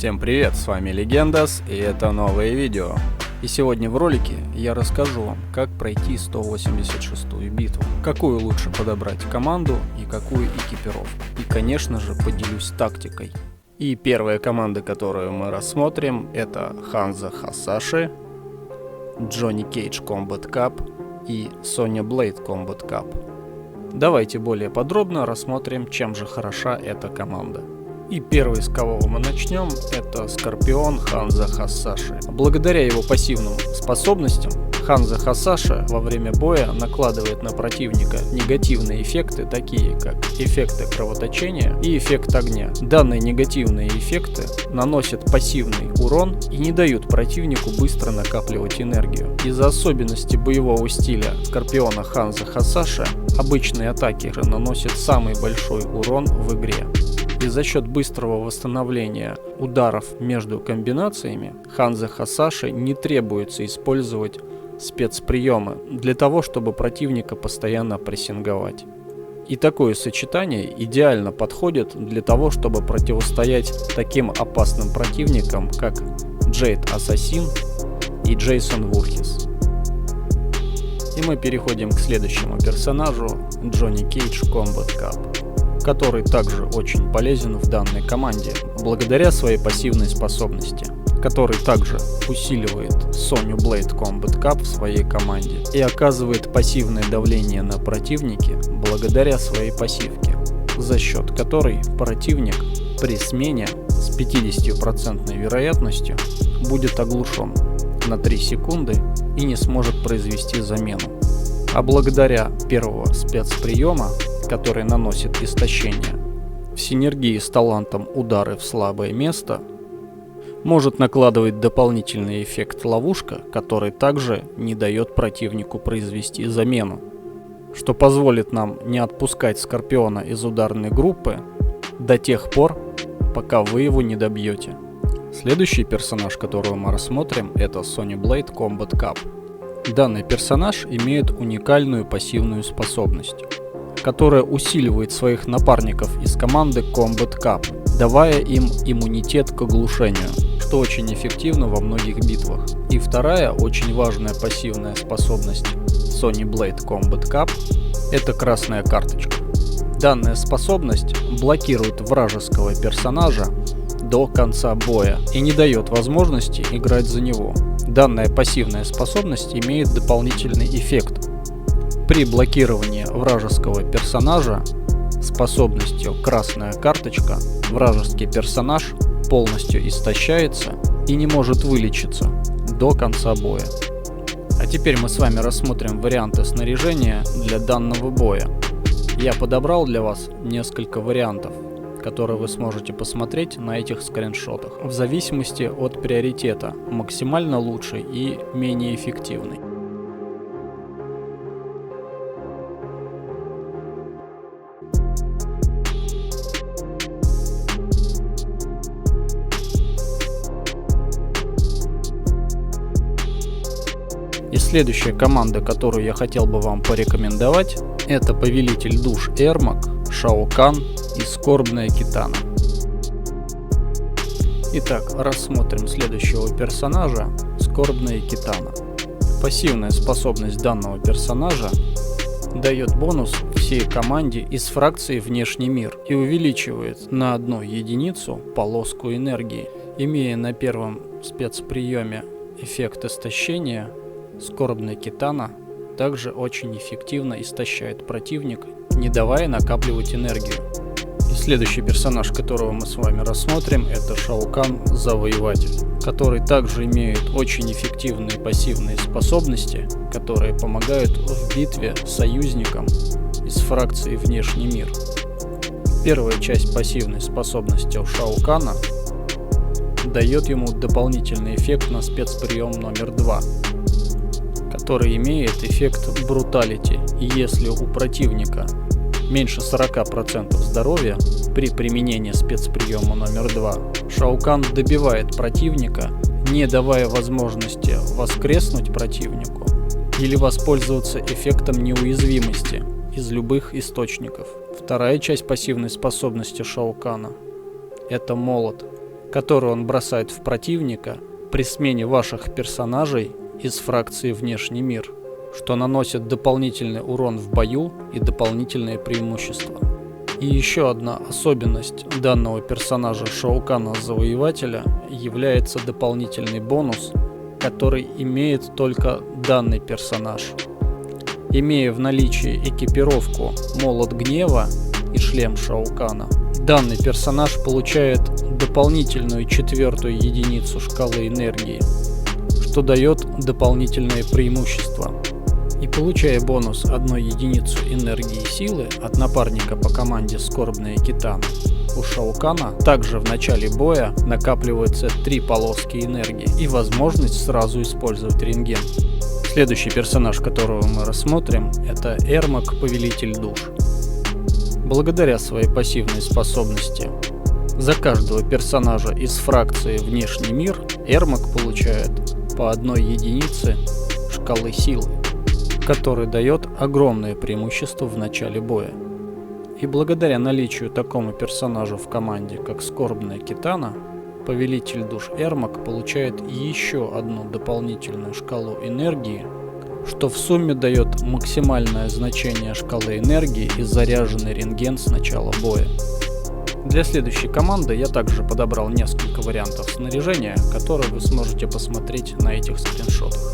Всем привет, с вами Легендас, и это новое видео. И сегодня в ролике я расскажу вам, как пройти 186-ю битву, какую лучше подобрать команду и какую экипировку. И конечно же поделюсь тактикой. И первая команда, которую мы рассмотрим, это Hanzo Hasashi, Johnny Cage Combat Cup и Sonya Blade Combat Cup. Давайте более подробно рассмотрим, чем же хороша эта команда. И первый, с кого мы начнем, это Скорпион Hanzo Hasashi. Благодаря его пассивным способностям, Hanzo Hasashi во время боя накладывает на противника негативные эффекты, такие как эффекты кровоточения и эффект огня. Данные негативные эффекты наносят пассивный урон и не дают противнику быстро накапливать энергию. Из-за особенностей боевого стиля Скорпиона Hanzo Hasashi обычные атаки же наносят самый большой урон в игре. И за счет быстрого восстановления ударов между комбинациями Hanzo Hasashi не требуется использовать спецприемы для того, чтобы противника постоянно прессинговать. И такое сочетание идеально подходит для того, чтобы противостоять таким опасным противникам, как Jade Assassin и Джейсон Вурхис. И мы переходим к следующему персонажу, Johnny Cage Combat Cup, который также очень полезен в данной команде, благодаря своей пассивной способности, который также усиливает Sonya Blade Combat Cup в своей команде и оказывает пассивное давление на противника благодаря своей пассивке, за счет которой противник при смене с 50% вероятностью будет оглушен на 3 секунды и не сможет произвести замену. А благодаря первого спецприема, который наносит истощение, в синергии с талантом удары в слабое место, может накладывать дополнительный эффект ловушка, который также не дает противнику произвести замену, что позволит нам не отпускать Скорпиона из ударной группы до тех пор, пока вы его не добьете. Следующий персонаж, которого мы рассмотрим, это Sonya Blade Combat Cup. Данный персонаж имеет уникальную пассивную способность, которая усиливает своих напарников из команды Combat Cup, давая им иммунитет к оглушению, что очень эффективно во многих битвах. И вторая очень важная пассивная способность Sonya Blade Combat Cup – это красная карточка. Данная способность блокирует вражеского персонажа до конца боя и не дает возможности играть за него. Данная пассивная способность имеет дополнительный эффект. При блокировании вражеского персонажа способностью красная карточка вражеский персонаж полностью истощается и не может вылечиться до конца боя. А теперь мы с вами рассмотрим варианты снаряжения для данного боя. Я подобрал для вас несколько вариантов, которые вы сможете посмотреть на этих скриншотах, в зависимости от приоритета, максимально лучший и менее эффективный. И следующая команда, которую я хотел бы вам порекомендовать, это Повелитель душ Эрмак, Шао Кан и Скорбная Китана. Итак, рассмотрим следующего персонажа, Скорбная Китана. Пассивная способность данного персонажа дает бонус всей команде из фракции Внешний мир и увеличивает на 1 единицу полоску энергии. Имея на первом спецприеме эффект истощения, Скорбная Китана также очень эффективно истощает противника, не давая накапливать энергию. И следующий персонаж, которого мы с вами рассмотрим, это Шао Кан Завоеватель, который также имеет очень эффективные пассивные способности, которые помогают в битве союзникам из фракции Внешний мир. Первая часть пассивной способности у Шао Кана дает ему дополнительный эффект на спецприем номер 2, который имеет эффект бруталити, и если у противника меньше 40% здоровья при применении спецприема номер 2, Шао Кан добивает противника, не давая возможности воскреснуть противнику или воспользоваться эффектом неуязвимости из любых источников. Вторая часть пассивной способности Шао Кана – это молот. который он бросает в противника при смене ваших персонажей из фракции «Внешний мир», что наносит дополнительный урон в бою и дополнительные преимущества. И еще одна особенность данного персонажа Шао Кана-Завоевателя является дополнительный бонус, который имеет только данный персонаж. Имея в наличии экипировку Молот Гнева и шлем Шао Кана, данный персонаж получает дополнительную 4-ю единицу шкалы энергии, что дает дополнительное преимущество. И получая бонус 1 единицу энергии силы от напарника по команде Скорбная Китана, у Шао Кана также в начале боя накапливается 3 полоски энергии и возможность сразу использовать рентген. Следующий персонаж, которого мы рассмотрим, это Эрмак, Повелитель Душ. Благодаря своей пассивной способности за каждого персонажа из фракции «Внешний мир» Эрмак получает по 1 единице шкалы силы, который дает огромное преимущество в начале боя. И благодаря наличию такому персонажа в команде, как Скорбная Китана, Повелитель Душ Эрмак получает еще одну дополнительную шкалу энергии, что в сумме дает максимальное значение шкалы энергии и заряженный рентген с начала боя. Для следующей команды я также подобрал несколько вариантов снаряжения, которые вы сможете посмотреть на этих скриншотах.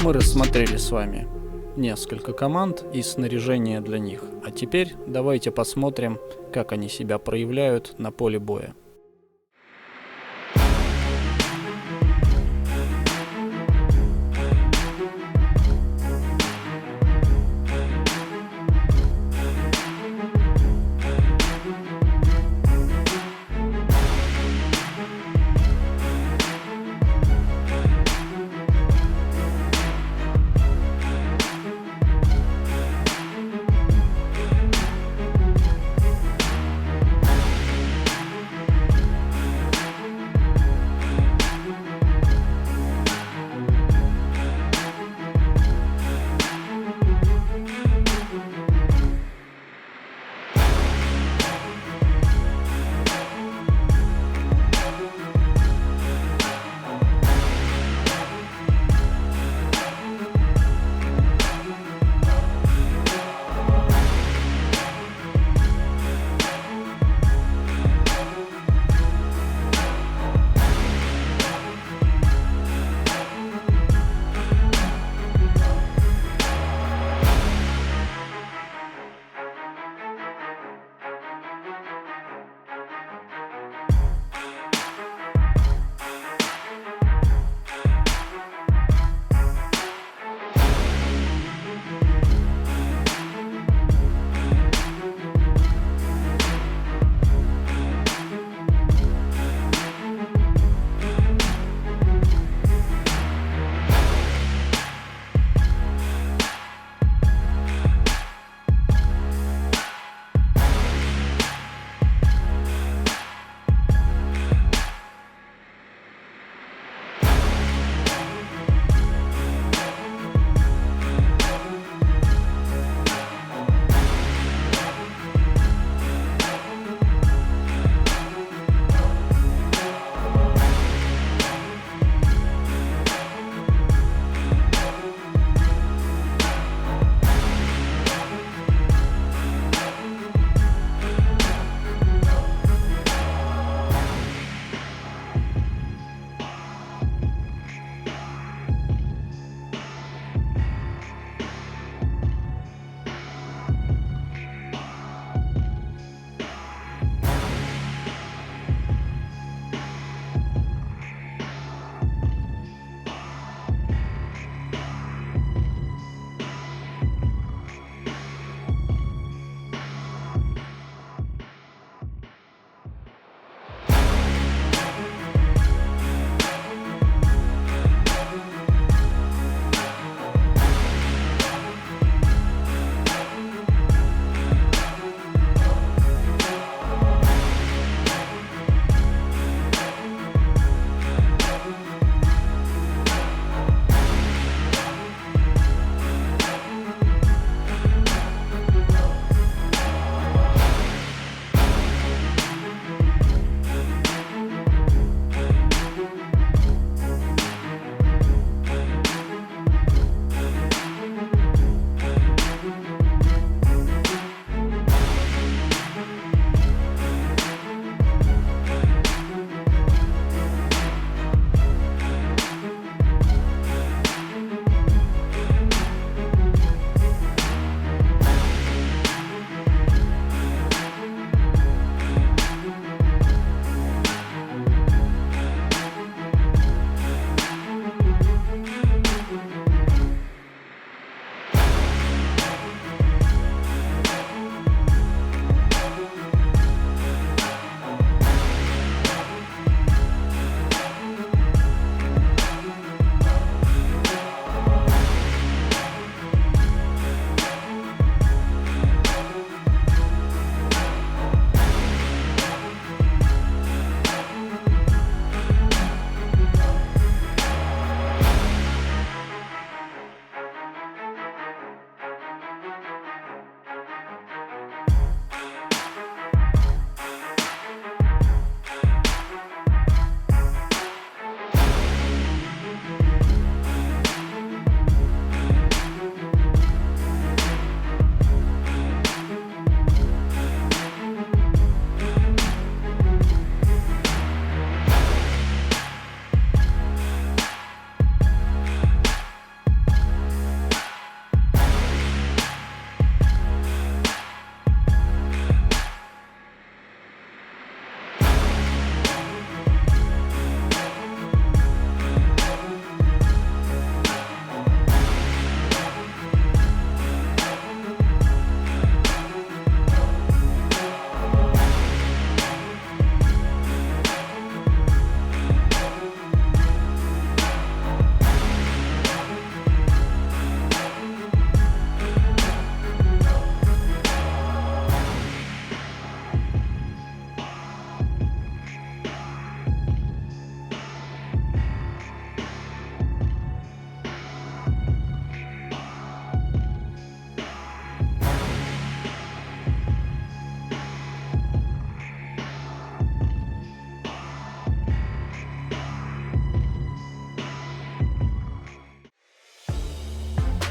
Мы рассмотрели с вами несколько команд и снаряжение для них. А теперь давайте посмотрим, как они себя проявляют на поле боя.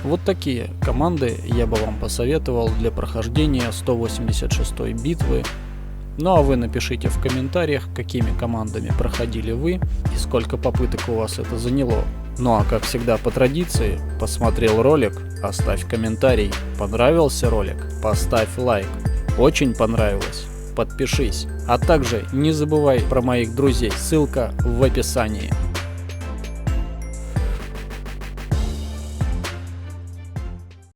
Вот такие команды я бы вам посоветовал для прохождения 186-й битвы. Ну а вы напишите в комментариях, какими командами проходили вы и сколько попыток у вас это заняло. Ну а как всегда по традиции, посмотрел ролик, оставь комментарий. Понравился ролик? Поставь лайк. Очень понравилось? Подпишись. А также не забывай про моих друзей, ссылка в описании.